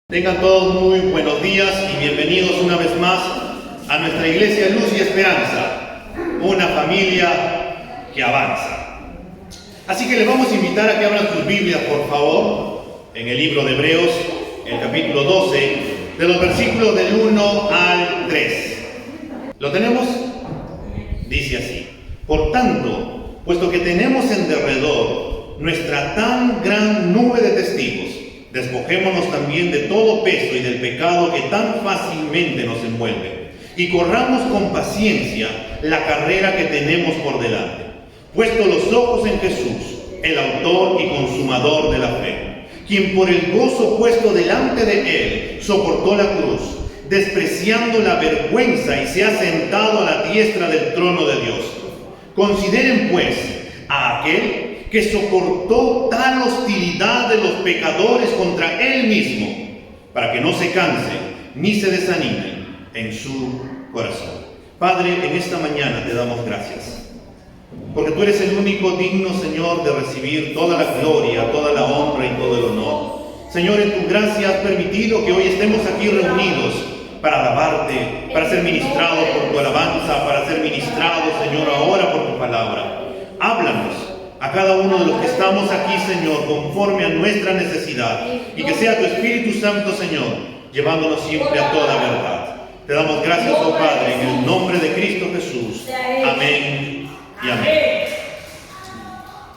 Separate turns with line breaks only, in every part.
Tengan todos muy buenos días y bienvenidos una vez más a nuestra iglesia Luz y Esperanza, una familia que avanza. Así que les vamos a invitar a que abran sus Biblias, por favor, en el libro de Hebreos, el capítulo 12, de los versículos del 1 al 3. ¿Lo tenemos? Dice así: Por tanto, puesto que tenemos en derredor nuestra tan gran nube de testigos, despojémonos también de todo peso y del pecado que tan fácilmente nos envuelve, y corramos con paciencia la carrera que tenemos por delante, puesto los ojos en Jesús, el autor y consumador de la fe, quien por el gozo puesto delante de él soportó la cruz, despreciando la vergüenza, y se ha sentado a la diestra del trono de Dios. Consideren pues a aquel que soportó tal hostilidad de los pecadores contra él mismo, para que no se canse ni se desanime en su corazón. Padre, en esta mañana te damos gracias, porque tú eres el único digno, Señor, de recibir toda la gloria, toda la honra y todo el honor. Señor, en tu gracia has permitido que hoy estemos aquí reunidos para alabarte, para ser ministrados por tu alabanza, para ser ministrados, Señor, ahora por tu palabra. Háblanos a cada uno de los que estamos aquí, Señor, conforme a nuestra necesidad, y que sea tu Espíritu Santo, Señor, llevándonos siempre a toda verdad. Te damos gracias, oh Padre, en el nombre de Cristo Jesús. Amén y amén.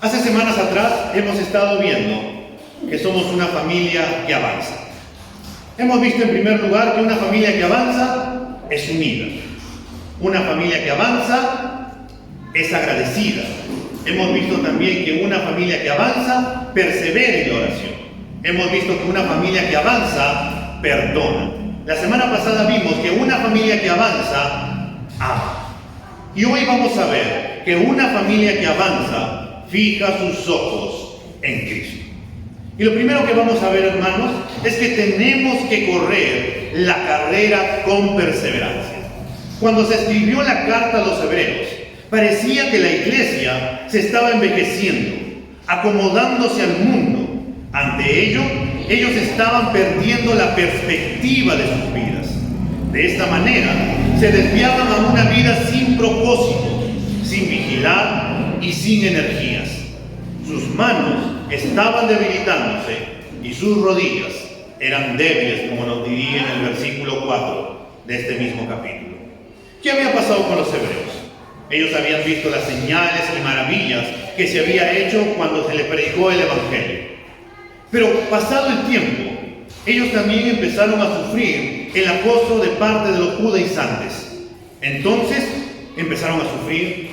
Hace semanas atrás hemos estado viendo que somos una familia que avanza. Hemos visto en primer lugar que una familia que avanza es unida. Una familia que avanza es agradecida. Hemos visto también que una familia que avanza persevera en la oración. Hemos visto que una familia que avanza perdona. La semana pasada vimos que una familia que avanza ama. Y hoy vamos a ver que una familia que avanza fija sus ojos en Cristo. Y lo primero que vamos a ver, hermanos, es que tenemos que correr la carrera con perseverancia. Cuando se escribió la carta a los hebreos, parecía que la iglesia se estaba envejeciendo, acomodándose al mundo. Ante ello, ellos estaban perdiendo la perspectiva de sus vidas. De esta manera, se desviaban a una vida sin propósito, sin vigilar y sin energías. Sus manos estaban debilitándose y sus rodillas eran débiles, como nos diría en el versículo 4 de este mismo capítulo. ¿Qué había pasado con los hebreos? Ellos habían visto las señales y maravillas que se había hecho cuando se les predicó el Evangelio. Pero pasado el tiempo, ellos también empezaron a sufrir el acoso de parte de los judaizantes. Entonces empezaron a sufrir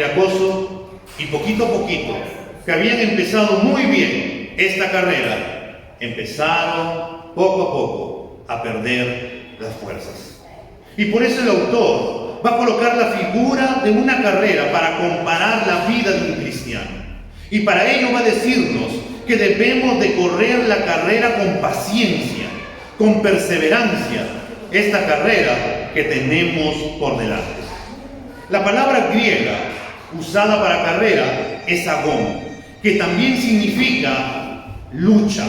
acoso, y poquito a poquito, que habían empezado muy bien esta carrera, empezaron poco a poco a perder las fuerzas. Y por eso el autor va a colocar la figura de una carrera para comparar la vida de un cristiano. Y para ello va a decirnos que debemos de correr la carrera con paciencia, con perseverancia, esta carrera que tenemos por delante. La palabra griega usada para carrera es agón, que también significa lucha,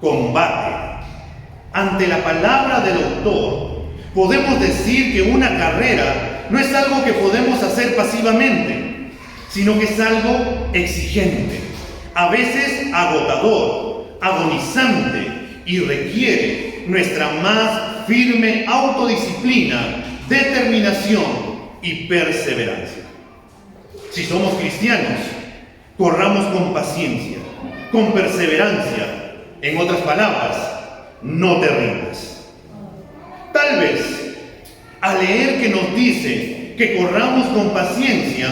combate. Ante la palabra del autor, podemos decir que una carrera no es algo que podemos hacer pasivamente, sino que es algo exigente, a veces agotador, agonizante, y requiere nuestra más firme autodisciplina, determinación y perseverancia. Si somos cristianos, corramos con paciencia, con perseverancia. En otras palabras, no te rindas. Tal vez, al leer que nos dice que corramos con paciencia,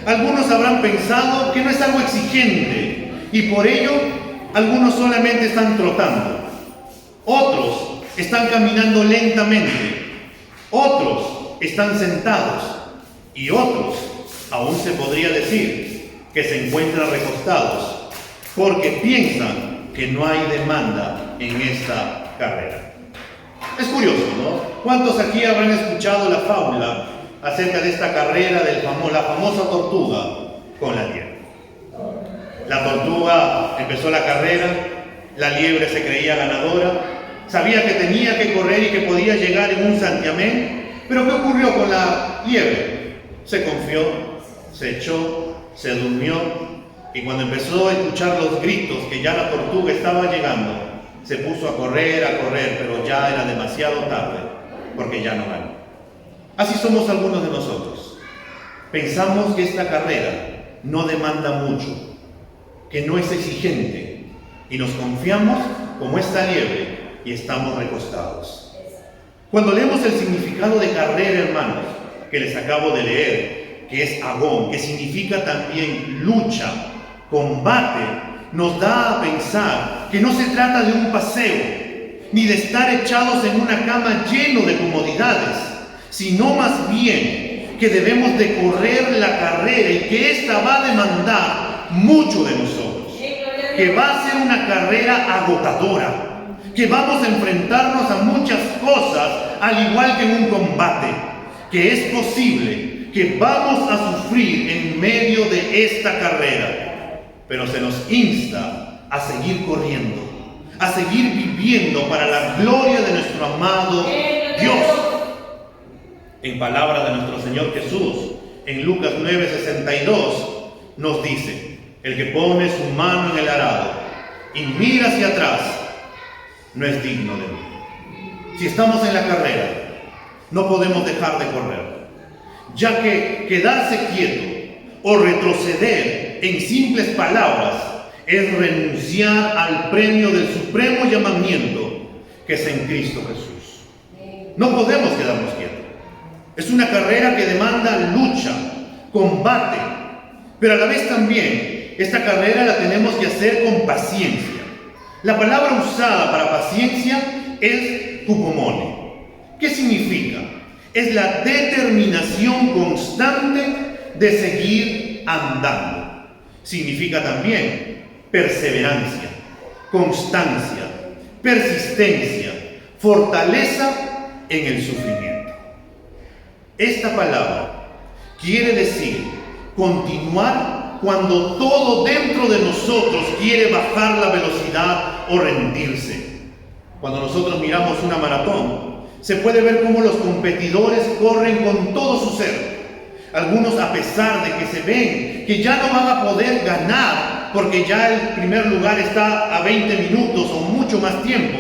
algunos habrán pensado que no es algo exigente, y por ello, algunos solamente están trotando. Otros están caminando lentamente. Otros están sentados. Y otros, aún se podría decir, que se encuentran recostados, porque piensan que no hay demanda en esta carrera. Es curioso, ¿no? ¿Cuántos aquí habrán escuchado la fábula acerca de esta carrera de la famosa tortuga con la liebre? La tortuga empezó la carrera La liebre se creía ganadora, sabía que tenía que correr y que podía llegar en un santiamén. Pero ¿qué ocurrió con la liebre? Se confió, se echó, se durmió, y cuando empezó a escuchar los gritos que ya la tortuga estaba llegando, se puso a correr, pero ya era demasiado tarde, porque ya no ganó. Así somos algunos de nosotros. Pensamos que esta carrera no demanda mucho, que no es exigente, y nos confiamos como esta liebre y estamos recostados. Cuando leemos el significado de carrera, hermanos, que les acabo de leer, que es agón, que significa también lucha, combate, nos da a pensar que no se trata de un paseo, ni de estar echados en una cama lleno de comodidades, sino más bien que debemos de correr la carrera y que ésta va a demandar mucho de nosotros, que va a ser una carrera agotadora, que vamos a enfrentarnos a muchas cosas, al igual que en un combate, que es posible que vamos a sufrir en medio de esta carrera, pero se nos insta a seguir corriendo, a seguir viviendo para la gloria de nuestro amado Dios. En palabra de nuestro Señor Jesús, en Lucas 9:62, nos dice: el que pone su mano en el arado y mira hacia atrás, no es digno de mí. Si estamos en la carrera, no podemos dejar de correr, ya que quedarse quieto o retroceder en simples palabras es renunciar al premio del supremo llamamiento que es en Cristo Jesús. No podemos quedarnos quietos. Es una carrera que demanda lucha, combate, pero a la vez también esta carrera la tenemos que hacer con paciencia. La palabra usada para paciencia es tupomone. ¿Qué significa? Es la determinación constante de seguir andando. Significa también perseverancia, constancia, persistencia, fortaleza en el sufrimiento. Esta palabra quiere decir continuar cuando todo dentro de nosotros quiere bajar la velocidad o rendirse. Cuando nosotros miramos una maratón, se puede ver cómo los competidores corren con todo su ser. Algunos, a pesar de que se ven que ya no van a poder ganar, porque ya el primer lugar está a 20 minutos o mucho más tiempo,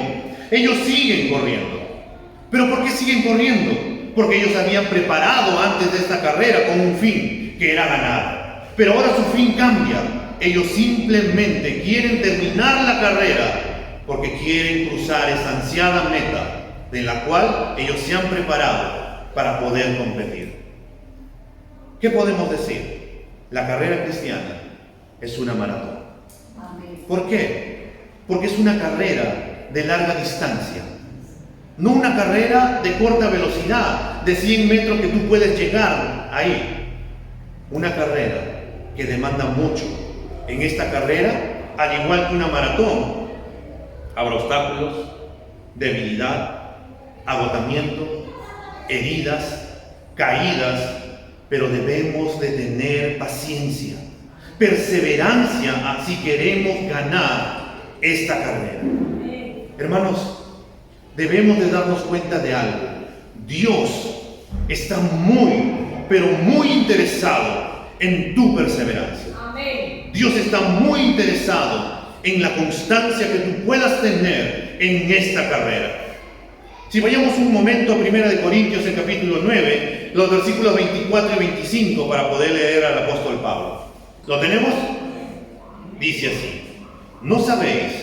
ellos siguen corriendo. ¿Pero por qué siguen corriendo? Porque ellos habían preparado antes de esta carrera con un fin, que era ganar. Pero ahora su fin cambia. Ellos simplemente quieren terminar la carrera porque quieren cruzar esa ansiada meta de la cual ellos se han preparado para poder competir. ¿Qué podemos decir? La carrera cristiana es una maratón. ¿Por qué? Porque es una carrera de larga distancia. No una carrera de corta velocidad, de 100 metros que tú puedes llegar ahí. Una carrera que demanda mucho. En esta carrera, al igual que una maratón, habrá obstáculos, debilidad, agotamiento, heridas, caídas, pero debemos de tener paciencia, perseverancia, si queremos ganar esta carrera. Hermanos, debemos de darnos cuenta de algo. Dios está muy, pero muy interesado en tu perseverancia. Dios está muy interesado en la constancia que tú puedas tener en esta carrera. Si vayamos un momento a 1 Corintios, en capítulo 9, los versículos 24 y 25, para poder leer al apóstol Pablo. ¿Lo tenemos? Dice así: ¿no sabéis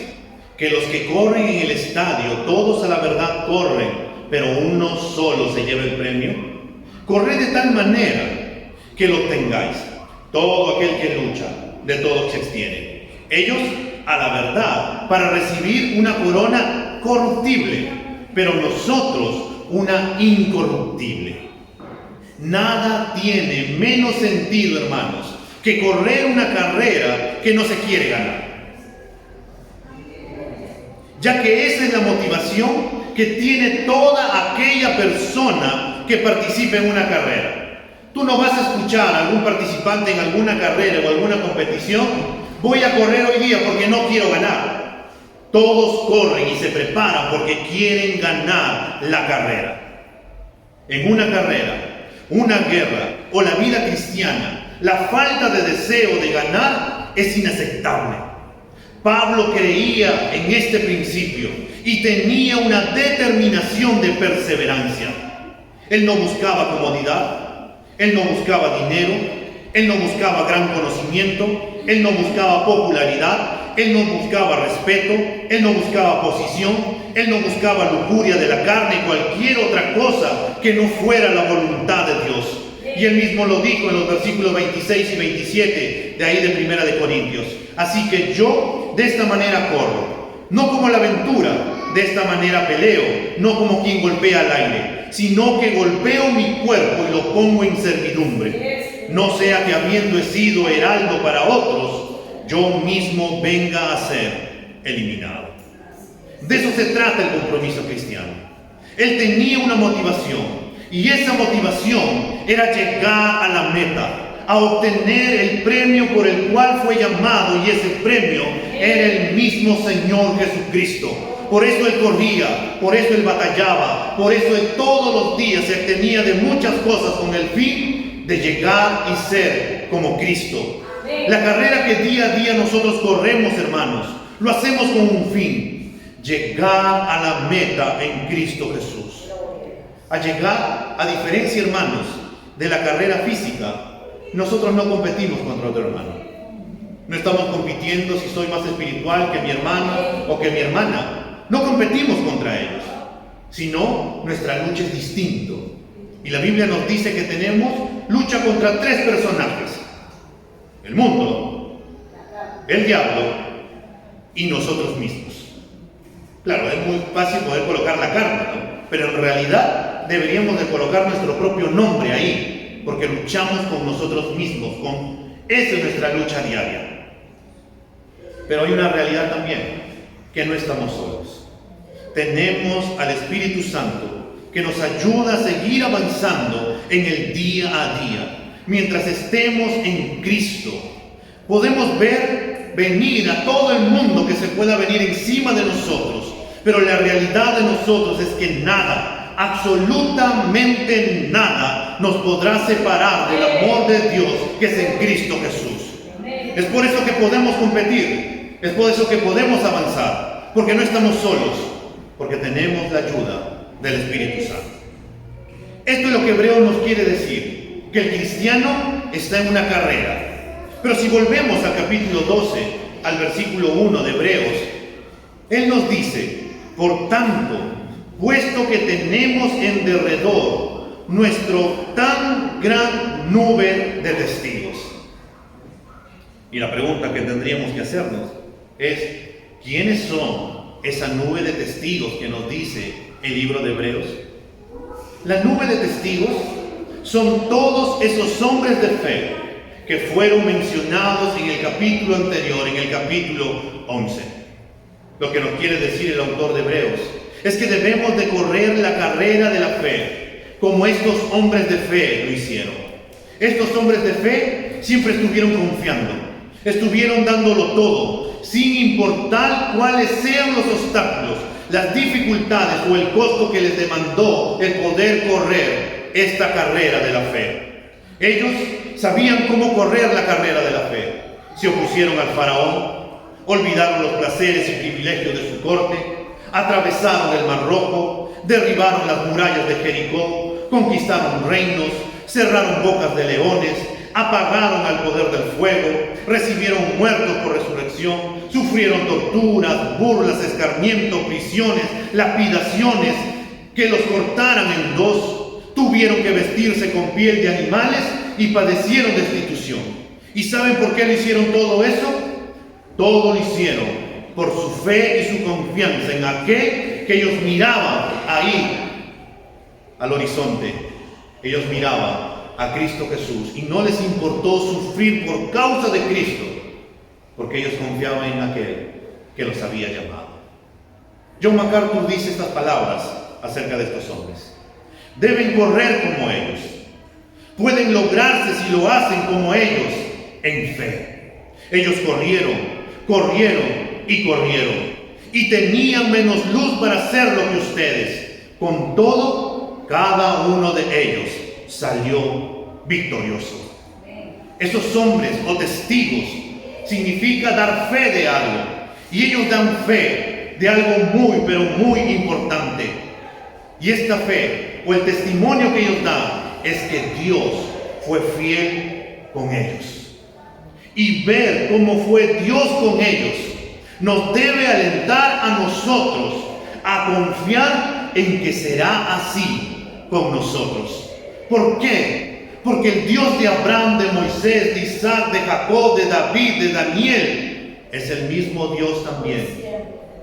que los que corren en el estadio, todos a la verdad corren, pero uno solo se lleva el premio? Corred de tal manera que lo obtengáis. Todo aquel que lucha, de todo se extiende. Ellos a la verdad, para recibir una corona corruptible, pero nosotros una incorruptible. Nada tiene menos sentido, hermanos, que correr una carrera que no se quiere ganar, ya que esa es la motivación que tiene toda aquella persona que participe en una carrera. Tú no vas a escuchar a algún participante en alguna carrera o alguna competición: voy a correr hoy día porque no quiero ganar. Todos corren y se preparan porque quieren ganar la carrera. En una carrera, una guerra o la vida cristiana, la falta de deseo de ganar es inaceptable. Pablo creía en este principio y tenía una determinación de perseverancia. Él no buscaba comodidad, él no buscaba dinero, él no buscaba gran conocimiento, él no buscaba popularidad, él no buscaba respeto, él no buscaba posición, él no buscaba lujuria de la carne y cualquier otra cosa que no fuera la voluntad de Dios. Y él mismo lo dijo en los versículos 26 y 27 de ahí de Primera de Corintios. Así que yo de esta manera corro, no como la aventura, de esta manera peleo, no como quien golpea al aire, sino que golpeo mi cuerpo y lo pongo en servidumbre. No sea que habiendo sido heraldo para otros, yo mismo venga a ser eliminado. De eso se trata el compromiso cristiano. Él tenía una motivación, y esa motivación era llegar a la meta, a obtener el premio por el cual fue llamado, y ese premio era el mismo Señor Jesucristo. Por eso él corría, por eso él batallaba, por eso él todos los días se abstenía de muchas cosas con el fin de llegar y ser como Cristo. La carrera que día a día nosotros corremos, hermanos, lo hacemos con un fin: llegar a la meta en Cristo Jesús. A llegar, a diferencia, hermanos, de la carrera física, nosotros no competimos contra otro hermano. No estamos compitiendo si soy más espiritual que mi hermano o que mi hermana. No competimos contra ellos, sino nuestra lucha es distinta. Y la Biblia nos dice que tenemos lucha contra tres personajes: el mundo, el diablo y nosotros mismos. Claro, es muy fácil poder colocar la carne, ¿no? Pero en realidad deberíamos de colocar nuestro propio nombre ahí, porque luchamos con nosotros mismos, esa es nuestra lucha diaria. Pero hay una realidad también, que no estamos solos. Tenemos al Espíritu Santo que nos ayuda a seguir avanzando en el día a día. Mientras estemos en Cristo, podemos ver venir a todo el mundo que se pueda venir encima de nosotros, pero la realidad de nosotros es que nada, absolutamente nada, nos podrá separar del amor de Dios que es en Cristo Jesús. Es por eso que podemos competir, es por eso que podemos avanzar, porque no estamos solos, porque tenemos la ayuda del Espíritu Santo. Esto es lo que Hebreos nos quiere decir, que el cristiano está en una carrera. Pero si volvemos al capítulo 12, al versículo 1 de Hebreos, él nos dice: por tanto, puesto que tenemos en derredor nuestro tan gran nube de testigos. Y la pregunta que tendríamos que hacernos es: ¿quiénes son esa nube de testigos que nos dice el libro de Hebreos? La nube de testigos son todos esos hombres de fe que fueron mencionados en el capítulo anterior, en el capítulo 11. Lo que nos quiere decir el autor de Hebreos es que debemos de correr la carrera de la fe, como estos hombres de fe lo hicieron. Estos hombres de fe siempre estuvieron confiando, estuvieron dándolo todo, sin importar cuáles sean los obstáculos, las dificultades o el costo que les demandó el poder correr esta carrera de la fe. Ellos sabían cómo correr la carrera de la fe. Se opusieron al faraón, olvidaron los placeres y privilegios de su corte, atravesaron el Mar Rojo, derribaron las murallas de Jericó, conquistaron reinos, cerraron bocas de leones, apagaron al poder del fuego, recibieron muertos por resurrección, sufrieron torturas, burlas, escarmiento, prisiones, lapidaciones, que los cortaran en dos, tuvieron que vestirse con piel de animales y padecieron destitución. ¿Y saben por qué lo hicieron todo eso? Todo lo hicieron por su fe y su confianza en aquel que ellos miraban ahí al horizonte. Ellos miraban a Cristo Jesús y no les importó sufrir por causa de Cristo, porque ellos confiaban en aquel que los había llamado. John MacArthur dice estas palabras acerca de estos hombres: deben correr como ellos, pueden lograrse si lo hacen como ellos, en fe. Ellos corrieron y corrieron, y tenían menos luz para hacer lo que ustedes. Con todo, cada uno de ellos salió victorioso. Esos hombres o testigos significa dar fe de algo, y ellos dan fe de algo muy, pero muy importante. Y esta fe o el testimonio que ellos dan es que Dios fue fiel con ellos. Y ver cómo fue Dios con ellos nos debe alentar a nosotros a confiar en que será así con nosotros. ¿Por qué? Porque el Dios de Abraham, de Moisés, de Isaac, de Jacob, de David, de Daniel, es el mismo Dios también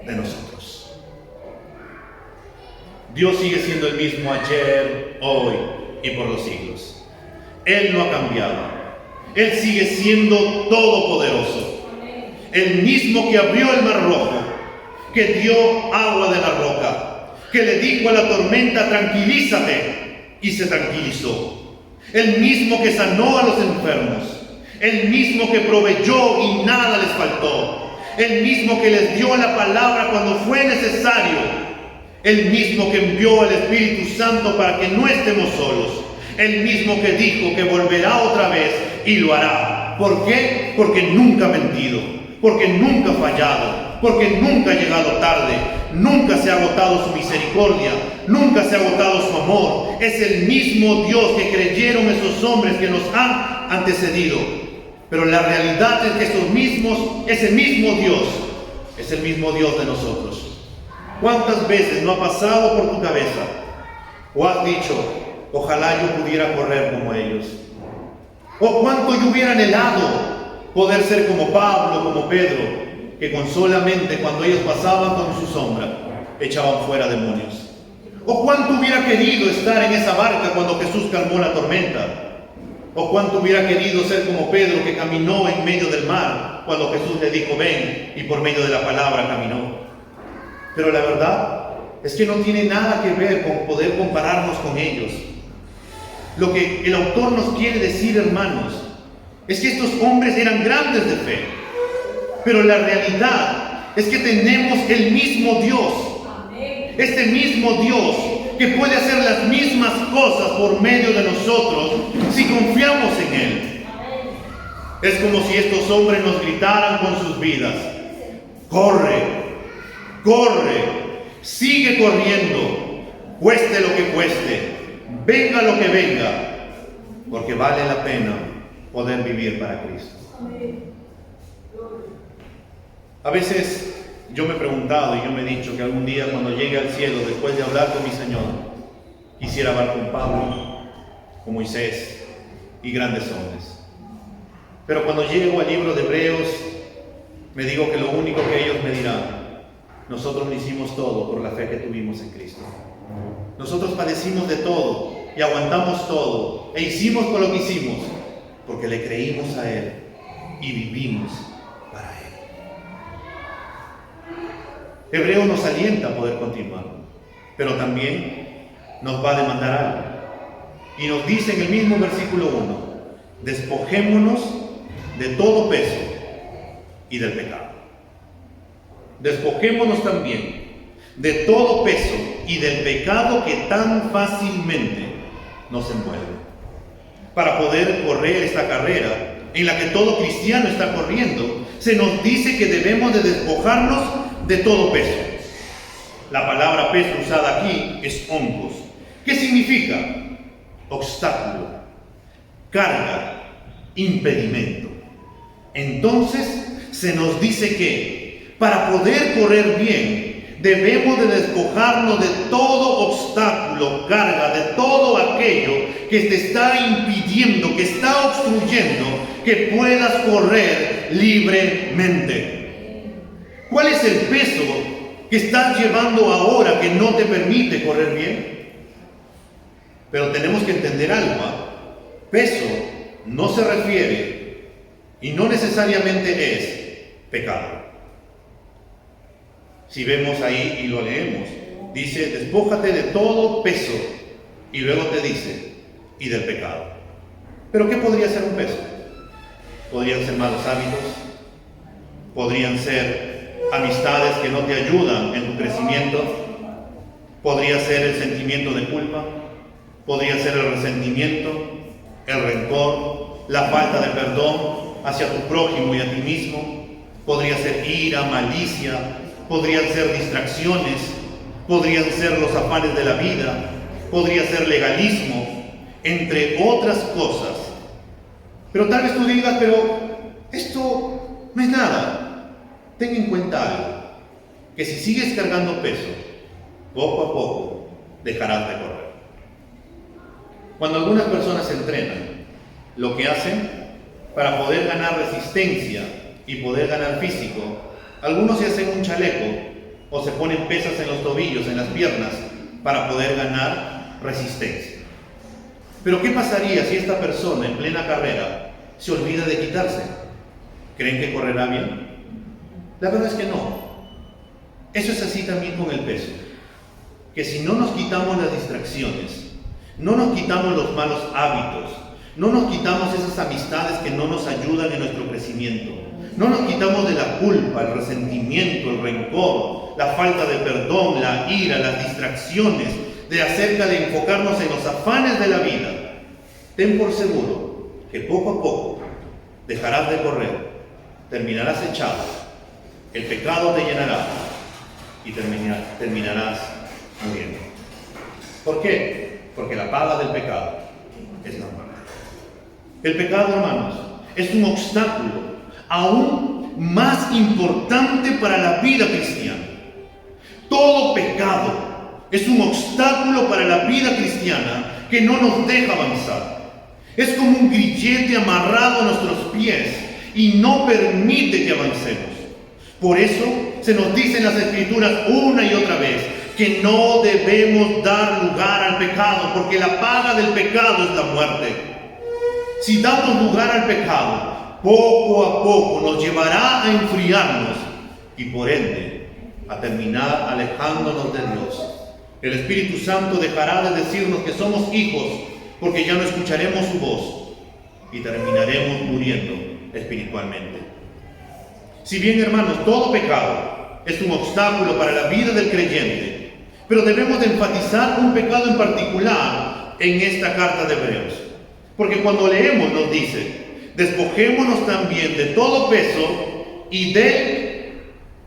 de nosotros. Dios sigue siendo el mismo ayer, hoy y por los siglos. Él no ha cambiado. Él sigue siendo todopoderoso. El mismo que abrió el mar rojo, que dio agua de la roca, que le dijo a la tormenta, tranquilízate, y se tranquilizó. El mismo que sanó a los enfermos, el mismo que proveyó y nada les faltó, el mismo que les dio la palabra cuando fue necesario, el mismo que envió al Espíritu Santo para que no estemos solos, el mismo que dijo que volverá otra vez y lo hará. ¿Por qué? Porque nunca ha mentido, porque nunca ha fallado, porque nunca ha llegado tarde, nunca se ha agotado su misericordia, nunca se ha agotado su amor. Es el mismo Dios que creyeron esos hombres que nos han antecedido. Pero la realidad es que ese mismo Dios es el mismo Dios de nosotros. ¿Cuántas veces no ha pasado por tu cabeza o has dicho, ojalá yo pudiera correr como ellos? ¿O cuánto yo hubiera anhelado poder ser como Pablo, como Pedro, que con solamente cuando ellos pasaban con su sombra, echaban fuera demonios? ¿O cuánto hubiera querido estar en esa barca cuando Jesús calmó la tormenta? ¿O cuánto hubiera querido ser como Pedro, que caminó en medio del mar cuando Jesús le dijo ven, y por medio de la palabra caminó? Pero la verdad es que no tiene nada que ver con poder compararnos con ellos. Lo que el autor nos quiere decir, hermanos, es que estos hombres eran grandes de fe, pero la realidad es que tenemos el mismo Dios, este mismo Dios que puede hacer las mismas cosas por medio de nosotros si confiamos en Él. Es como si estos hombres nos gritaran con sus vidas, corre, corre, sigue corriendo, cueste lo que cueste, venga lo que venga, porque vale la pena poder vivir para Cristo. A veces yo me he preguntado y yo me he dicho que algún día cuando llegue al cielo, después de hablar con mi Señor, quisiera hablar con Pablo, con Moisés y grandes hombres. Pero cuando llego al libro de Hebreos, me digo que lo único que ellos me dirán, nosotros lo hicimos todo por la fe que tuvimos en Cristo. Nosotros padecimos de todo y aguantamos todo e hicimos por lo que hicimos porque le creímos a Él y vivimos para Él. Hebreo nos alienta a poder continuar, pero también nos va a demandar algo. Y nos dice en el mismo versículo 1, despojémonos de todo peso y del pecado. Despojémonos también de todo peso y del pecado que tan fácilmente nos envuelve, para poder correr esta carrera en la que todo cristiano está corriendo. Se nos dice que debemos de despojarnos de todo peso. La palabra peso usada aquí es oncos. ¿Qué significa? Obstáculo, carga, impedimento. Entonces se nos dice que para poder correr bien debemos de despojarnos de todo obstáculo, carga, de todo aquello que te está impidiendo, que está obstruyendo que puedas correr libremente. ¿Cuál es el peso que estás llevando ahora que no te permite correr bien? Pero tenemos que entender algo. Peso no se refiere y no necesariamente es pecado. Si vemos ahí y lo leemos, dice, despójate de todo peso, y luego te dice, y del pecado. ¿Pero qué podría ser un peso? Podrían ser malos hábitos, podrían ser amistades que no te ayudan en tu crecimiento. Podría ser el sentimiento de culpa, podría ser el resentimiento, el rencor, la falta de perdón hacia tu prójimo y a ti mismo. Podría ser ira, malicia, podrían ser distracciones, podrían ser los afanes de la vida, podría ser legalismo, entre otras cosas. Pero tal vez tú digas, pero esto no es nada. Ten en cuenta algo, que si sigues cargando peso, poco a poco dejarás de correr. Cuando algunas personas entrenan, lo que hacen para poder ganar resistencia y poder ganar físico, algunos se hacen un chaleco o se ponen pesas en los tobillos, en las piernas, para poder ganar resistencia. Pero ¿qué pasaría si esta persona en plena carrera se olvida de quitarse? ¿Creen que correrá bien? La verdad es que no. Eso es así también con el peso. Que si no nos quitamos las distracciones, no nos quitamos los malos hábitos, no nos quitamos esas amistades que no nos ayudan en nuestro crecimiento, no nos quitamos de la culpa, el resentimiento, el rencor, la falta de perdón, la ira, las distracciones, de acerca de enfocarnos en los afanes de la vida, ten por seguro que poco a poco dejarás de correr, terminarás echado, el pecado te llenará y terminarás muriendo. ¿Por qué? Porque la paga del pecado es la muerte. El pecado, hermanos, es un obstáculo aún más importante para la vida cristiana. Todo pecado es un obstáculo para la vida cristiana que no nos deja avanzar. Es como un grillete amarrado a nuestros pies y no permite que avancemos. Por eso se nos dice en las Escrituras una y otra vez que no debemos dar lugar al pecado, porque la paga del pecado es la muerte. Si damos lugar al pecado, poco a poco nos llevará a enfriarnos y por ende a terminar alejándonos de Dios. El Espíritu Santo dejará de decirnos que somos hijos porque ya no escucharemos su voz y terminaremos muriendo espiritualmente. Si bien, hermanos, todo pecado es un obstáculo para la vida del creyente, pero debemos de enfatizar un pecado en particular en esta carta de Hebreos. Porque cuando leemos nos dice, despojémonos también de todo peso y del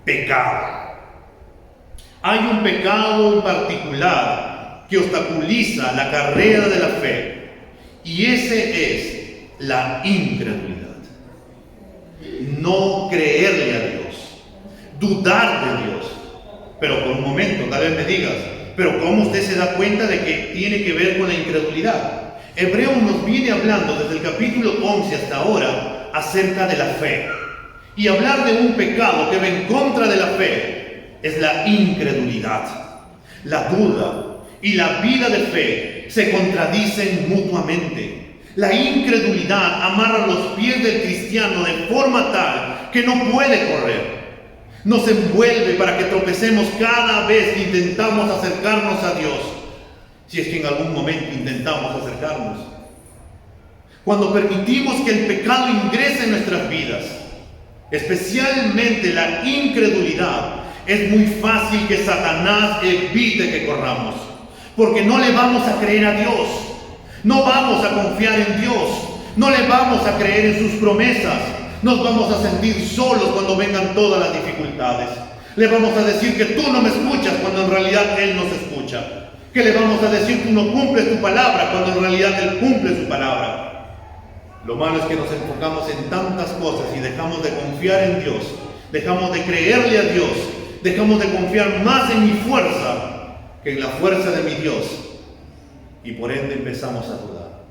pecado. Hay un pecado en particular que obstaculiza la carrera de la fe, y ese es la incredulidad. No creerle a Dios, dudar de Dios. Pero por un momento, tal vez me digas, pero ¿cómo usted se da cuenta de que tiene que ver con la incredulidad? Hebreos nos viene hablando desde el capítulo 11 hasta ahora acerca de la fe. Y hablar de un pecado que va en contra de la fe es la incredulidad. La duda y la vida de fe se contradicen mutuamente. La incredulidad amarra los pies del cristiano de forma tal que no puede correr. Nos envuelve para que tropecemos cada vez que intentamos acercarnos a Dios, si es que en algún momento intentamos acercarnos. Cuando permitimos que el pecado ingrese en nuestras vidas, especialmente la incredulidad, es muy fácil que Satanás evite que corramos, porque no le vamos a creer a Dios, no vamos a confiar en Dios, no le vamos a creer en sus promesas. Nos vamos a sentir solos cuando vengan todas las dificultades. Le vamos a decir que tú no me escuchas cuando en realidad Él nos escucha. Que le vamos a decir tú no cumples tu palabra cuando en realidad Él cumple su palabra. Lo malo es que nos enfocamos en tantas cosas y dejamos de confiar en Dios. Dejamos de creerle a Dios. Dejamos de confiar más en mi fuerza que en la fuerza de mi Dios. Y por ende empezamos a dudar.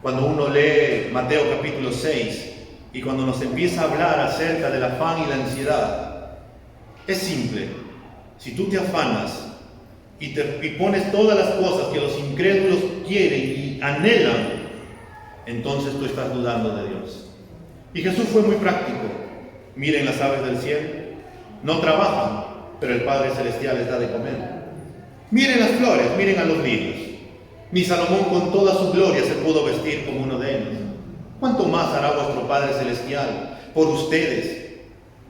Cuando uno lee Mateo capítulo 6, y cuando nos empieza a hablar acerca del afán y la ansiedad, es simple. Si tú te afanas y pones todas las cosas que los incrédulos quieren y anhelan, entonces tú estás dudando de Dios. Y Jesús fue muy práctico. Miren las aves del cielo, no trabajan, pero el Padre Celestial les da de comer. Miren las flores, miren a los lirios. Ni Salomón con toda su gloria se pudo vestir como uno de ellos. ¿Cuánto más hará vuestro Padre Celestial por ustedes?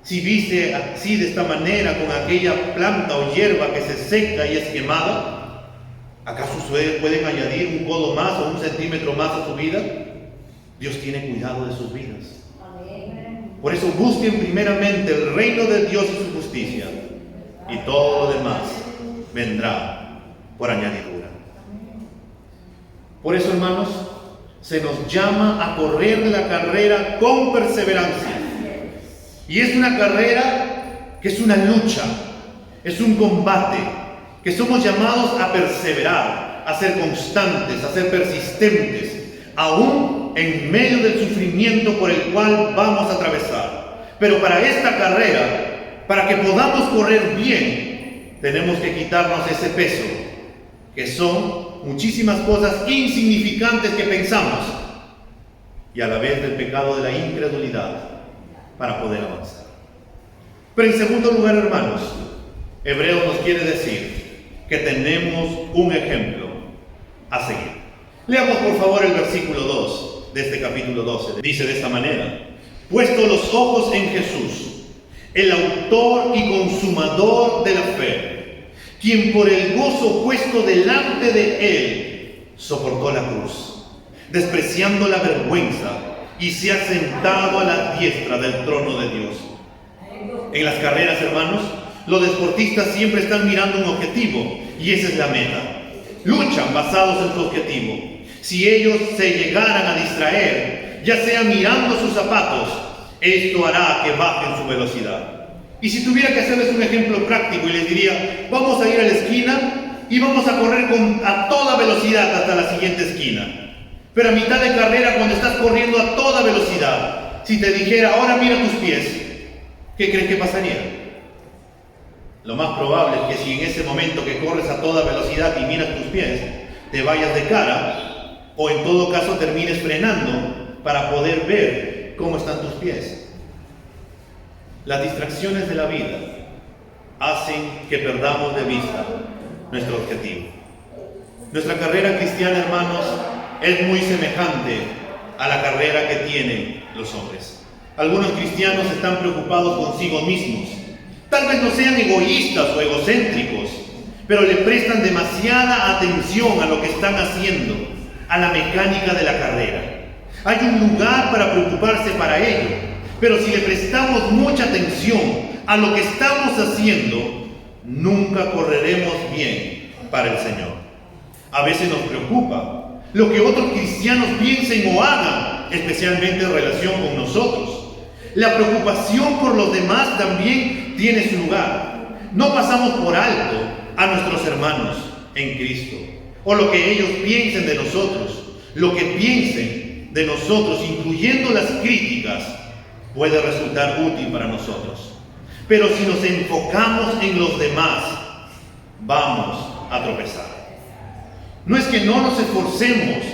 si viste así de esta manera con aquella planta o hierba que se seca y es quemada, ¿acaso ustedes pueden añadir un codo más o un centímetro más a su vida? Dios tiene cuidado de sus vidas. Por eso busquen primeramente el reino de Dios y su justicia, y todo lo demás vendrá por añadidura. Por eso, hermanos, se nos llama a correr la carrera con perseverancia. Y es una carrera que es una lucha, es un combate, que somos llamados a perseverar, a ser constantes, a ser persistentes, aún en medio del sufrimiento por el cual vamos a atravesar. Pero para esta carrera, para que podamos correr bien, tenemos que quitarnos ese peso, que son muchísimas cosas insignificantes que pensamos, y a la vez del pecado de la incredulidad, para poder avanzar. Pero en segundo lugar, hermanos, Hebreos nos quiere decir que tenemos un ejemplo a seguir. Leamos por favor el versículo 2 de este capítulo 12. Dice de esta manera: puesto los ojos en Jesús, el autor y consumador de la fe, quien por el gozo puesto delante de él soportó la cruz, despreciando la vergüenza, y se ha sentado a la diestra del trono de Dios. En las carreras, hermanos, los deportistas siempre están mirando un objetivo, y esa es la meta. Luchan basados en su objetivo. Si ellos se llegaran a distraer, ya sea mirando sus zapatos, esto hará que bajen su velocidad. Y si tuviera que hacerles un ejemplo práctico y les diría: vamos a ir a la esquina y vamos a correr a toda velocidad hasta la siguiente esquina. Pero a mitad de carrera, cuando estás corriendo a toda velocidad, si te dijera: ahora mira tus pies, ¿qué crees que pasaría? Lo más probable es que si en ese momento que corres a toda velocidad y miras tus pies, te vayas de cara, o en todo caso termines frenando para poder ver cómo están tus pies. Las distracciones de la vida hacen que perdamos de vista nuestro objetivo. Nuestra carrera cristiana, hermanos, es muy semejante a la carrera que tienen los hombres. Algunos cristianos están preocupados consigo mismos. Tal vez no sean egoístas o egocéntricos, pero le prestan demasiada atención a lo que están haciendo, a la mecánica de la carrera. Hay un lugar para preocuparse para ello, pero si le prestamos mucha atención a lo que estamos haciendo, nunca correremos bien para el Señor. A veces nos preocupa lo que otros cristianos piensen o hagan, especialmente en relación con nosotros. La preocupación por los demás también tiene su lugar. No pasamos por alto a nuestros hermanos en Cristo, o lo que ellos piensen de nosotros. Lo que piensen de nosotros, incluyendo las críticas, puede resultar útil para nosotros. Pero si nos enfocamos en los demás, vamos a tropezar. No es que no nos esforcemos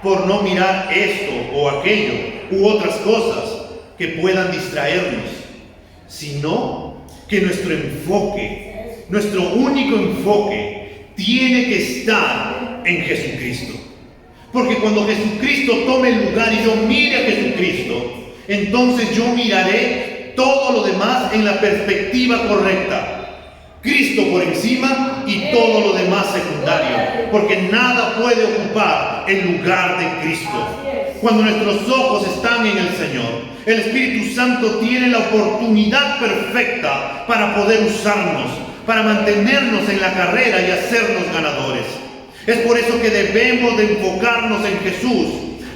por no mirar esto o aquello u otras cosas que puedan distraernos, sino que nuestro enfoque, nuestro único enfoque, tiene que estar en Jesucristo. Porque cuando Jesucristo tome el lugar y yo mire a Jesucristo, entonces yo miraré todo lo demás en la perspectiva correcta. Cristo por encima y todo lo demás secundario, porque nada puede ocupar el lugar de Cristo. Cuando nuestros ojos están en el Señor, el Espíritu Santo tiene la oportunidad perfecta para poder usarnos, para mantenernos en la carrera y hacernos ganadores. Es por eso que debemos de enfocarnos en Jesús,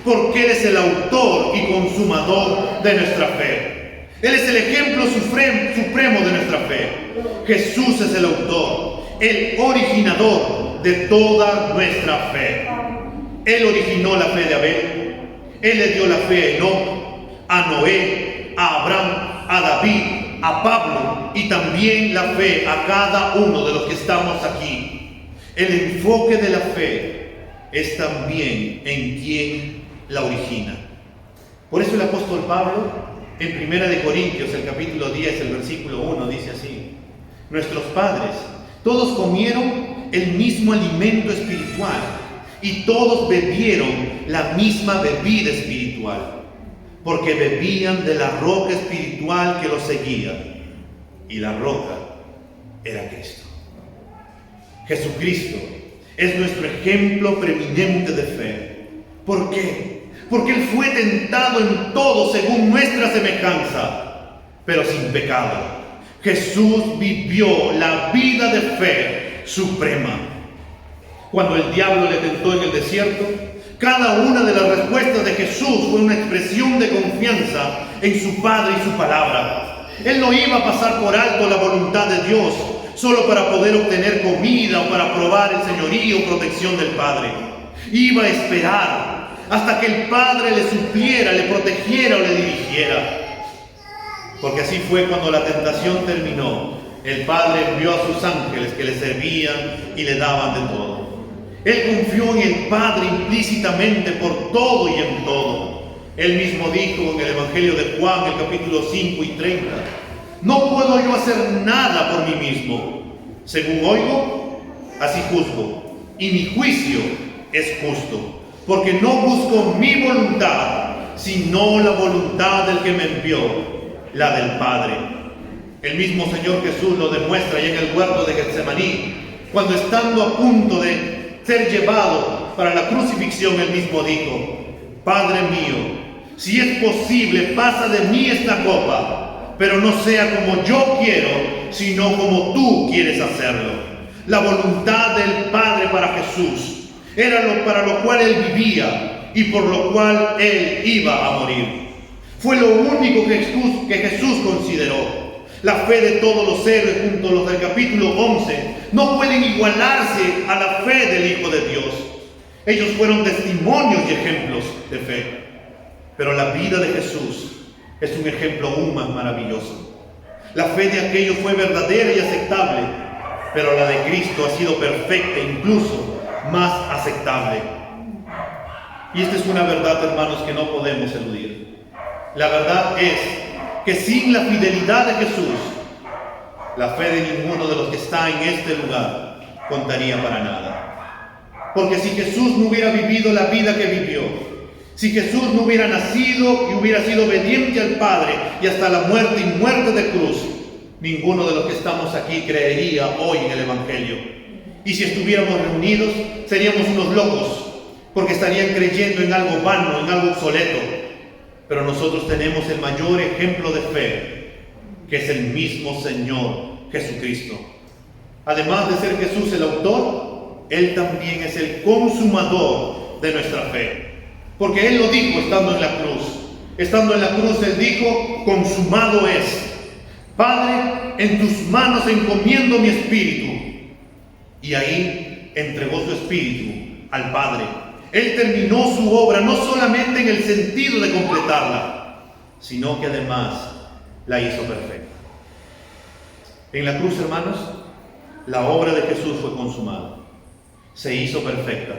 porque Él es el autor y consumador de nuestra fe. Él es el ejemplo supremo de nuestra fe. Jesús es el autor, el originador de toda nuestra fe. Él originó la fe de Abel. Él le dio la fe a Enoc, a Noé, a Abraham, a David, a Pablo y también la fe a cada uno de los que estamos aquí. El enfoque de la fe es también en quien la origina. Por eso el apóstol Pablo, en 1 Corintios, el capítulo 10, el versículo 1, dice así: nuestros padres, todos comieron el mismo alimento espiritual y todos bebieron la misma bebida espiritual, porque bebían de la roca espiritual que los seguía, y la roca era Cristo. Jesucristo es nuestro ejemplo preeminente de fe. ¿Por qué? Porque Él fue tentado en todo según nuestra semejanza, pero sin pecado. Jesús vivió la vida de fe suprema. Cuando el diablo le tentó en el desierto, cada una de las respuestas de Jesús fue una expresión de confianza en su Padre y su palabra. Él no iba a pasar por alto la voluntad de Dios solo para poder obtener comida o para probar el señorío o protección del Padre. Iba a esperar hasta que el Padre le supliera, le protegiera o le dirigiera. Porque así fue cuando la tentación terminó. El Padre envió a sus ángeles que le servían y le daban de todo. Él confió en el Padre implícitamente por todo y en todo. Él mismo dijo en el Evangelio de Juan, el capítulo 5 y 30, no puedo yo hacer nada por mí mismo. Según oigo, así juzgo. Y mi juicio es justo, porque no busco mi voluntad, sino la voluntad del que me envió, la del Padre. El mismo Señor Jesús lo demuestra ya en el huerto de Getsemaní, cuando estando a punto de ser llevado para la crucifixión, él mismo dijo, Padre mío, si es posible, pasa de mí esta copa, pero no sea como yo quiero, sino como tú quieres hacerlo. La voluntad del Padre para Jesús era lo para lo cual él vivía y por lo cual él iba a morir. Fue lo único que Jesús consideró. La fe de todos los héroes, junto a los del capítulo 11, no pueden igualarse a la fe del Hijo de Dios. Ellos fueron testimonios y ejemplos de fe. Pero la vida de Jesús es un ejemplo aún más maravilloso. La fe de aquellos fue verdadera y aceptable, pero la de Cristo ha sido perfecta e incluso más aceptable. Y esta es una verdad, hermanos, que no podemos eludir. La verdad es que sin la fidelidad de Jesús, la fe de ninguno de los que está en este lugar contaría para nada. Porque si Jesús no hubiera vivido la vida que vivió, si Jesús no hubiera nacido y hubiera sido obediente al Padre y hasta la muerte y muerte de cruz, ninguno de los que estamos aquí creería hoy en el Evangelio. Y si estuviéramos reunidos, seríamos unos locos, porque estarían creyendo en algo vano, en algo obsoleto. Pero nosotros tenemos el mayor ejemplo de fe, que es el mismo Señor Jesucristo. Además de ser Jesús el autor, Él también es el consumador de nuestra fe. Porque Él lo dijo estando en la cruz. Estando en la cruz, Él dijo, consumado es. Padre, en tus manos encomiendo mi espíritu. Y ahí entregó su espíritu al Padre. Él terminó su obra no solamente en el sentido de completarla, sino que además la hizo perfecta. En la cruz, hermanos, la obra de Jesús fue consumada. Se hizo perfecta.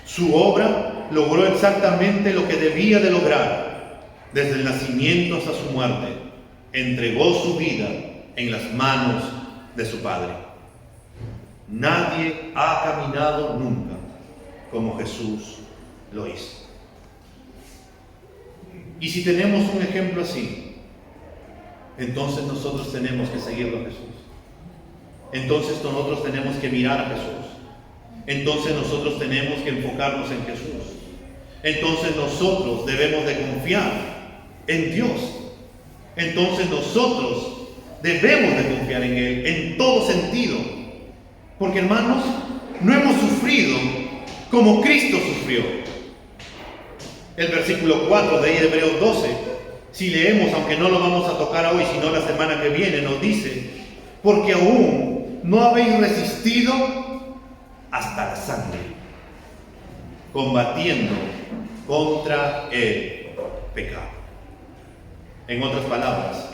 Su obra logró exactamente lo que debía de lograr. Desde el nacimiento hasta su muerte, entregó su vida en las manos de su Padre. Nadie ha caminado nunca como Jesús lo hizo. Y si tenemos un ejemplo así, entonces nosotros tenemos que seguirlo a Jesús. Entonces nosotros tenemos que mirar a Jesús. Entonces nosotros tenemos que enfocarnos en Jesús. Entonces nosotros debemos de confiar en Dios. Entonces nosotros debemos de confiar en Él en todo sentido. Porque, hermanos, no hemos sufrido como Cristo sufrió. El versículo 4 de Hebreos 12, si leemos, aunque no lo vamos a tocar hoy, sino la semana que viene, nos dice, porque aún no habéis resistido hasta la sangre, combatiendo contra el pecado. En otras palabras,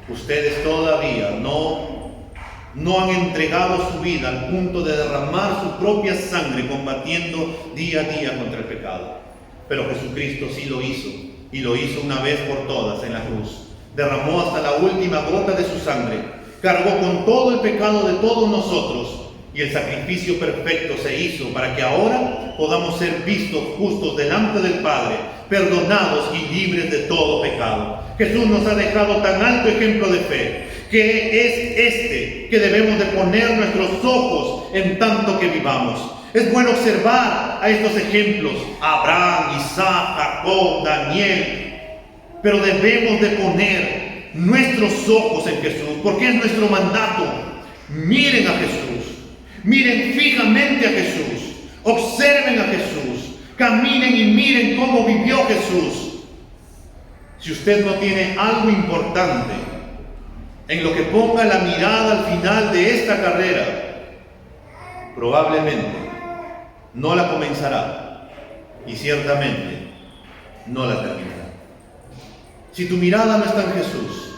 ustedes todavía no han entregado su vida al punto de derramar su propia sangre combatiendo día a día contra el pecado. Pero Jesucristo sí lo hizo, y lo hizo una vez por todas en la cruz. Derramó hasta la última gota de su sangre, cargó con todo el pecado de todos nosotros, y el sacrificio perfecto se hizo para que ahora podamos ser vistos justos delante del Padre perdonados y libres de todo pecado. Jesús nos ha dejado tan alto ejemplo de fe, que es este que debemos de poner nuestros ojos en tanto que vivamos. Es bueno observar a estos ejemplos, Abraham, Isaac, Jacob, Daniel, pero debemos de poner nuestros ojos en Jesús, porque es nuestro mandato. Miren a Jesús, miren fijamente a Jesús, observen a Jesús, caminen y miren cómo vivió Jesús. Si usted no tiene algo importante en lo que ponga la mirada al final de esta carrera, probablemente no la comenzará y ciertamente no la terminará. Si tu mirada no está en Jesús,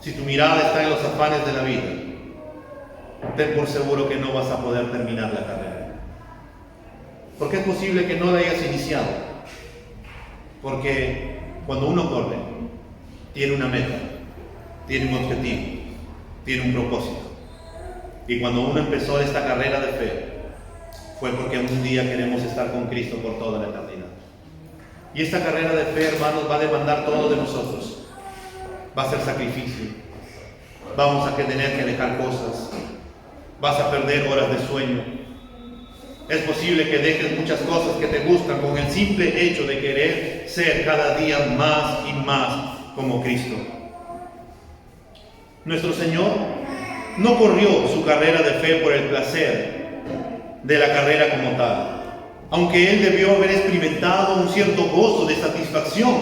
si tu mirada está en los afanes de la vida, ten por seguro que no vas a poder terminar la carrera. Porque es posible que no la hayas iniciado. Porque cuando uno corre, tiene una meta, tiene un objetivo, tiene un propósito. Y cuando uno empezó esta carrera de fe, fue porque un día queremos estar con Cristo por toda la eternidad. Y esta carrera de fe, hermanos, va a demandar todo de nosotros. Va a ser sacrificio. Vamos a tener que dejar cosas. Vas a perder horas de sueño. Es posible que dejes muchas cosas que te gustan con el simple hecho de querer ser cada día más y más como Cristo. Nuestro Señor no corrió su carrera de fe por el placer de la carrera como tal, aunque Él debió haber experimentado un cierto gozo de satisfacción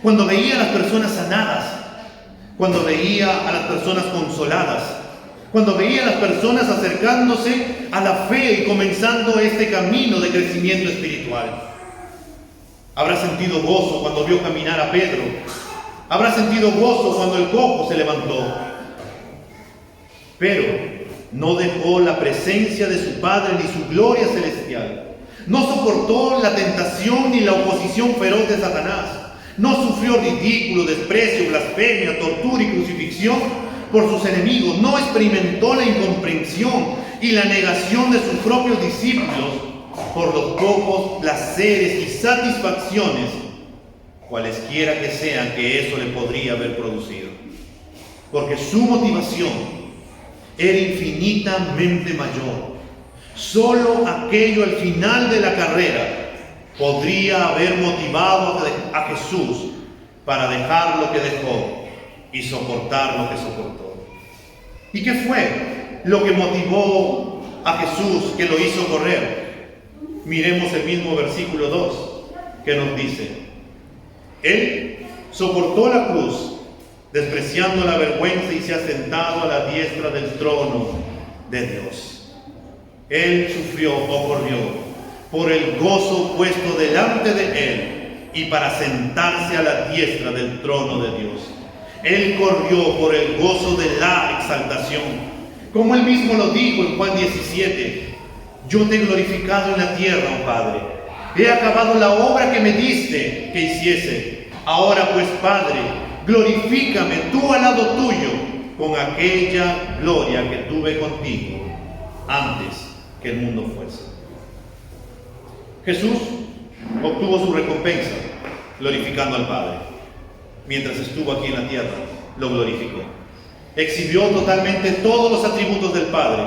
cuando veía a las personas sanadas, cuando veía a las personas consoladas, cuando veía a las personas acercándose a la fe y comenzando este camino de crecimiento espiritual. Habrá sentido gozo cuando vio caminar a Pedro. Habrá sentido gozo cuando el cojo se levantó. Pero no dejó la presencia de su Padre ni su gloria celestial. No soportó la tentación ni la oposición feroz de Satanás. No sufrió ridículo, desprecio, blasfemia, tortura y crucifixión por sus enemigos. No experimentó la incomprensión y la negación de sus propios discípulos por los pocos placeres y satisfacciones, cualesquiera que sean, que eso le podría haber producido. Porque su motivación era infinitamente mayor. Solo aquello al final de la carrera podría haber motivado a Jesús para dejar lo que dejó y soportar lo que soportó. ¿Y qué fue lo que motivó a Jesús, que lo hizo correr? Miremos el mismo versículo 2 que nos dice: Él soportó la cruz, despreciando la vergüenza, y se ha sentado a la diestra del trono de Dios. Él sufrió o corrió por el gozo puesto delante de Él y para sentarse a la diestra del trono de Dios. Él corrió por el gozo de la exaltación. Como Él mismo lo dijo en Juan 17: Yo te he glorificado en la tierra, oh Padre. He acabado la obra que me diste que hiciese. Ahora pues, Padre, glorifícame tú al lado tuyo con aquella gloria que tuve contigo antes que el mundo fuese. Jesús obtuvo su recompensa glorificando al Padre. Mientras estuvo aquí en la tierra, lo glorificó. Exhibió totalmente todos los atributos del Padre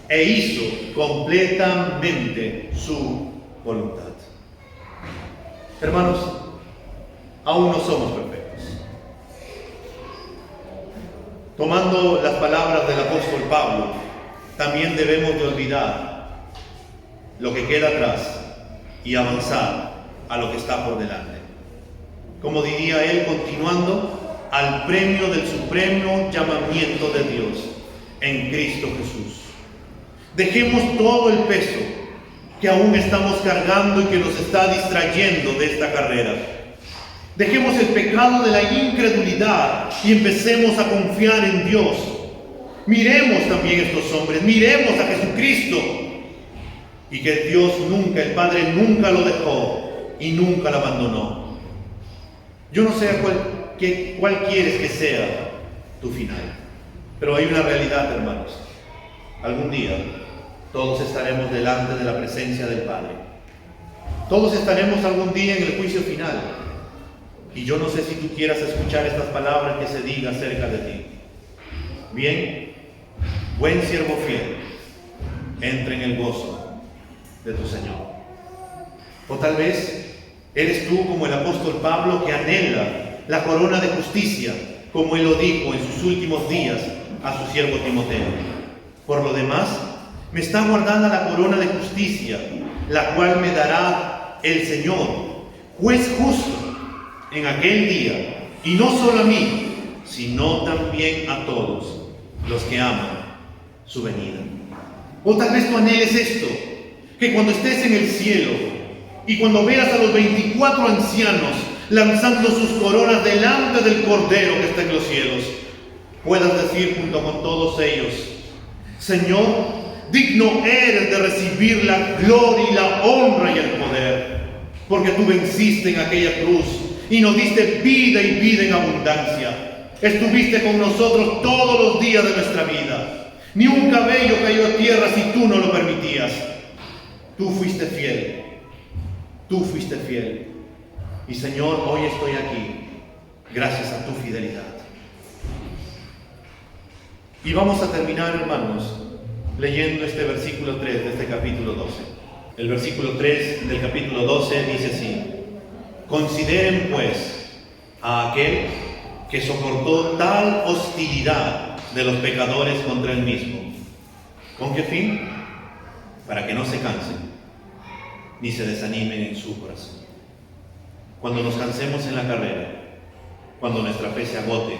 e hizo completamente su voluntad. Hermanos, aún no somos perfectos. Tomando las palabras del apóstol Pablo, también debemos de olvidar lo que queda atrás y avanzar a lo que está por delante. Como diría él, continuando al premio del supremo llamamiento de Dios en Cristo Jesús. Dejemos todo el peso que aún estamos cargando y que nos está distrayendo de esta carrera. Dejemos el pecado de la incredulidad y empecemos a confiar en Dios. Miremos también estos hombres, miremos a Jesucristo, y que Dios nunca, el Padre nunca lo dejó y nunca lo abandonó. Yo no sé cuál quieres que sea tu final, pero hay una realidad, hermanos. Algún día todos estaremos delante de la presencia del Padre. Todos estaremos algún día en el juicio final. Y yo no sé si tú quieras escuchar estas palabras que se diga acerca de ti. Bien, buen siervo fiel, entra en el gozo de tu Señor. O tal vez eres tú como el apóstol Pablo, que anhela la corona de justicia, como él lo dijo en sus últimos días a su siervo Timoteo. Por lo demás, me está guardada la corona de justicia, la cual me dará el Señor, juez justo, en aquel día, y no solo a mí, sino también a todos los que aman su venida. O tal vez tú anheles esto, que cuando estés en el cielo y cuando veas a los 24 ancianos lanzando sus coronas delante del Cordero que está en los cielos, puedas decir junto con todos ellos: Señor, digno eres de recibir la gloria y la honra y el poder, porque tú venciste en aquella cruz y nos diste vida y vida en abundancia. Estuviste con nosotros todos los días de nuestra vida. Ni un cabello cayó a tierra si tú no lo permitías. Tú fuiste fiel. Tú fuiste fiel. Y Señor, hoy estoy aquí gracias a tu fidelidad. Y vamos a terminar, hermanos, leyendo este versículo 3 de este capítulo 12. El versículo 3 del capítulo 12 dice así: consideren pues a aquel que soportó tal hostilidad de los pecadores contra él mismo. ¿Con qué fin? Para que no se cansen ni se desanimen en su corazón. Cuando nos cansemos en la carrera, cuando nuestra fe se agote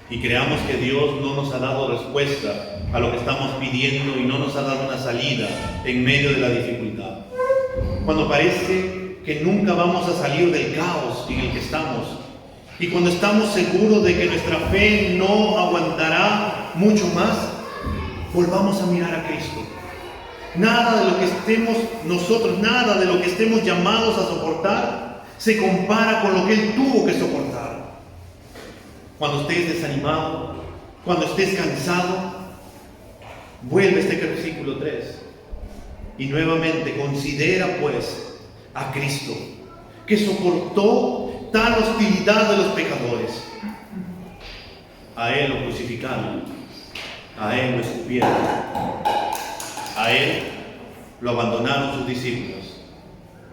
y creamos que Dios no nos ha dado respuesta a lo que estamos pidiendo y no nos ha dado una salida en medio de la dificultad, cuando parece que nunca vamos a salir del caos en el que estamos, y cuando estamos seguros de que nuestra fe no aguantará mucho más, volvamos a mirar a Cristo. Nada de lo que estemos nosotros, nada de lo que estemos llamados a soportar se compara con lo que Él tuvo que soportar. Cuando estés desanimado, cuando estés cansado, vuelve a este versículo 3 y nuevamente considera pues a Cristo, que soportó tal hostilidad de los pecadores. A Él lo crucificaron, a Él lo escupieron, a Él lo abandonaron sus discípulos,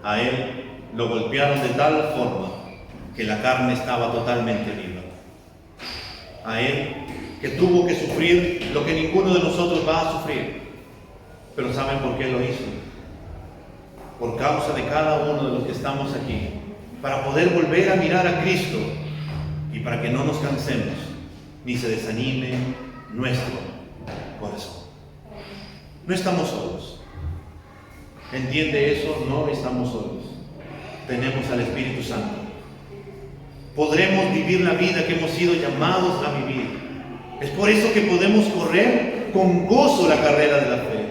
a Él lo golpearon de tal forma que la carne estaba totalmente viva, a Él que tuvo que sufrir lo que ninguno de nosotros va a sufrir. Pero ¿saben por qué lo hizo? Por causa de cada uno de los que estamos aquí, para poder volver a mirar a Cristo y para que no nos cansemos ni se desanime nuestro corazón. No estamos solos. ¿Entiende eso? No estamos solos. Tenemos al Espíritu Santo. Podremos vivir la vida que hemos sido llamados a vivir. Es por eso que podemos correr con gozo la carrera de la fe.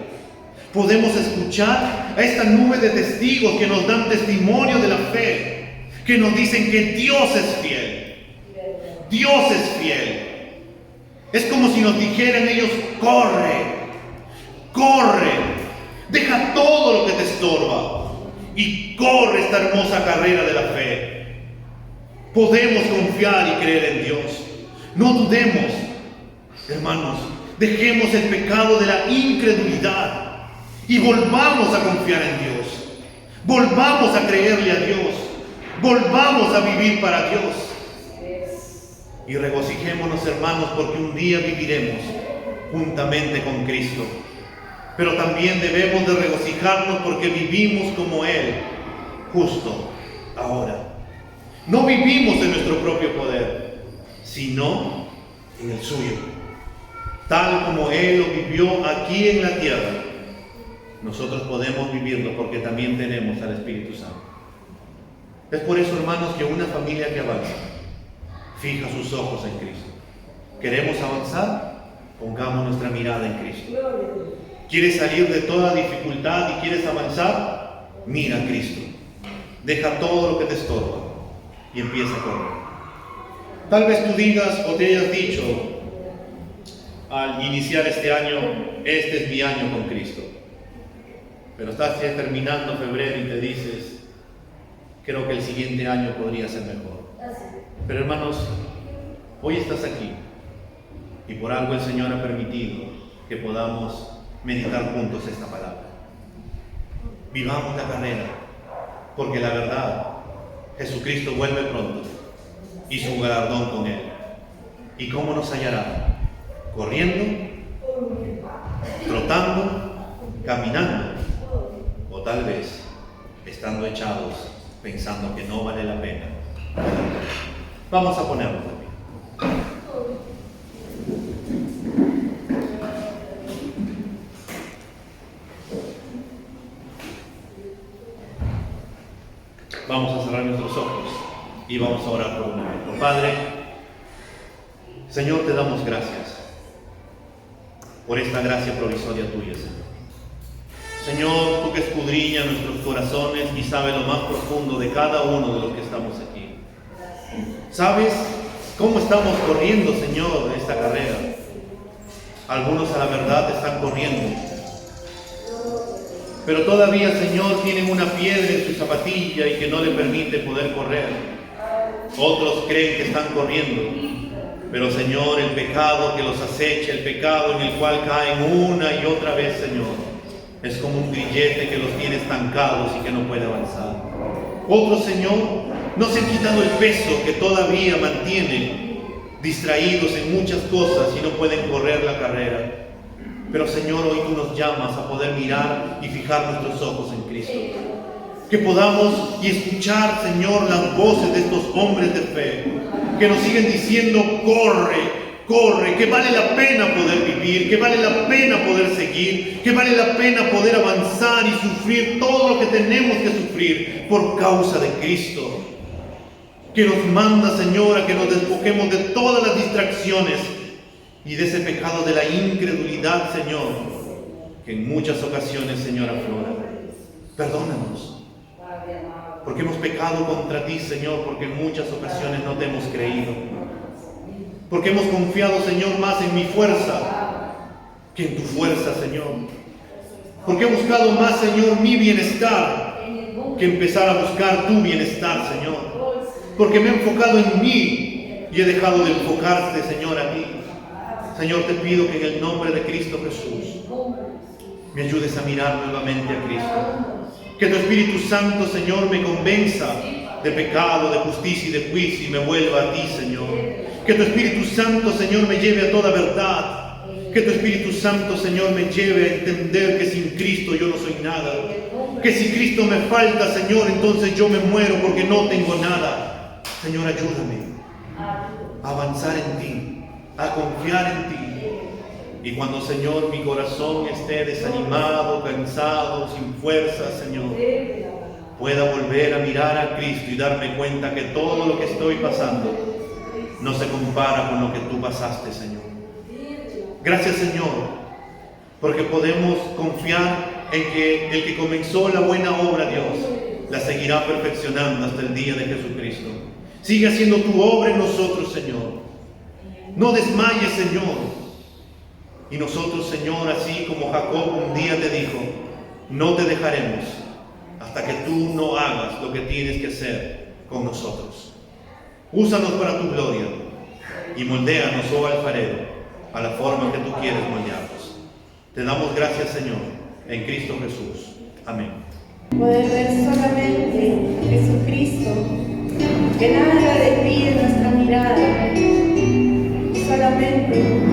Podemos escuchar a esta nube de testigos que nos dan testimonio de la fe, que nos dicen que Dios es fiel. Dios es fiel. Es como si nos dijeran ellos: corre, corre, deja todo lo que te estorba y corre esta hermosa carrera de la fe. Podemos confiar y creer en Dios. No dudemos, hermanos, dejemos el pecado de la incredulidad y volvamos a confiar en Dios. Volvamos a creerle a Dios. Volvamos a vivir para Dios. Y regocijémonos, hermanos, porque un día viviremos juntamente con Cristo. Pero también debemos de regocijarnos porque vivimos como Él, justo ahora. No vivimos en nuestro propio poder, sino en el suyo. Tal como Él lo vivió aquí en la tierra, nosotros podemos vivirlo porque también tenemos al Espíritu Santo. Es por eso, hermanos, que una familia que avanza fija sus ojos en Cristo. ¿Queremos avanzar? Pongamos nuestra mirada en Cristo. ¿Quieres salir de toda dificultad y quieres avanzar? Mira a Cristo. Deja todo lo que te estorba y empieza a correr. Tal vez tú digas o te hayas dicho al iniciar este año: este es mi año con Cristo. Pero estás ya terminando febrero y te dices: creo que el siguiente año podría ser mejor. Pero hermanos, hoy estás aquí y por algo el Señor ha permitido que podamos meditar juntos esta palabra. Vivamos la carrera, porque la verdad, Jesucristo vuelve pronto y su galardón con Él. ¿Y cómo nos hallará? ¿Corriendo? ¿Trotando? ¿Caminando? O tal vez estando echados pensando que no vale la pena. Vamos a ponernos de pie. Vamos a cerrar nuestros ojos y vamos a orar por un momento. Padre, Señor, te damos gracias por esta gracia provisoria tuya, Señor. Señor, tú que escudriñas nuestros corazones y sabes lo más profundo de cada uno de los que estamos aquí. Sabes cómo estamos corriendo, Señor, esta carrera. Algunos a la verdad están corriendo, pero todavía, Señor, tienen una piedra en su zapatilla y que no le permite poder correr. Otros creen que están corriendo, pero, Señor, el pecado que los acecha, el pecado en el cual caen una y otra vez, Señor, es como un grillete que los tiene estancados y que no puede avanzar. Otros, Señor, no se han quitado el peso que todavía mantienen distraídos en muchas cosas y no pueden correr la carrera. Pero, Señor, hoy tú nos llamas a poder mirar y fijar nuestros ojos en Cristo. Que podamos y escuchar, Señor, las voces de estos hombres de fe que nos siguen diciendo: corre, corre, que vale la pena poder vivir, que vale la pena poder seguir, que vale la pena poder avanzar y sufrir todo lo que tenemos que sufrir por causa de Cristo. Que nos manda, Señor, a que nos despojemos de todas las distracciones y de ese pecado de la incredulidad, Señor, que en muchas ocasiones, Señor, aflora. Perdónanos, porque hemos pecado contra ti, Señor, porque en muchas ocasiones no te hemos creído. Porque hemos confiado, Señor, más en mi fuerza que en tu fuerza, Señor. Porque he buscado más, Señor, mi bienestar que empezar a buscar tu bienestar, Señor. Porque me he enfocado en mí y he dejado de enfocarte, Señor, a ti. Señor, te pido que en el nombre de Cristo Jesús me ayudes a mirar nuevamente a Cristo. Que tu Espíritu Santo, Señor, me convenza de pecado, de justicia y de juicio y me vuelva a ti, Señor. Que tu Espíritu Santo, Señor, me lleve a toda verdad. Que tu Espíritu Santo, Señor, me lleve a entender que sin Cristo yo no soy nada. Que si Cristo me falta, Señor, entonces yo me muero porque no tengo nada. Señor, ayúdame a avanzar en ti, a confiar en ti. Y cuando, Señor, mi corazón esté desanimado, cansado, sin fuerza, Señor, pueda volver a mirar a Cristo y darme cuenta que todo lo que estoy pasando no se compara con lo que tú pasaste, Señor. Gracias, Señor, porque podemos confiar en que el que comenzó la buena obra, Dios, la seguirá perfeccionando hasta el día de Jesucristo. Sigue haciendo tu obra en nosotros, Señor. No desmayes, Señor. Y nosotros, Señor, así como Jacob un día te dijo, no te dejaremos hasta que tú no hagas lo que tienes que hacer con nosotros. Úsanos para tu gloria y moldéanos, oh alfarero, a la forma que tú quieres moldearnos. Te damos gracias, Señor, en Cristo Jesús. Amén.
Poder ver solamente Jesucristo, que nada despide nuestra mirada, solamente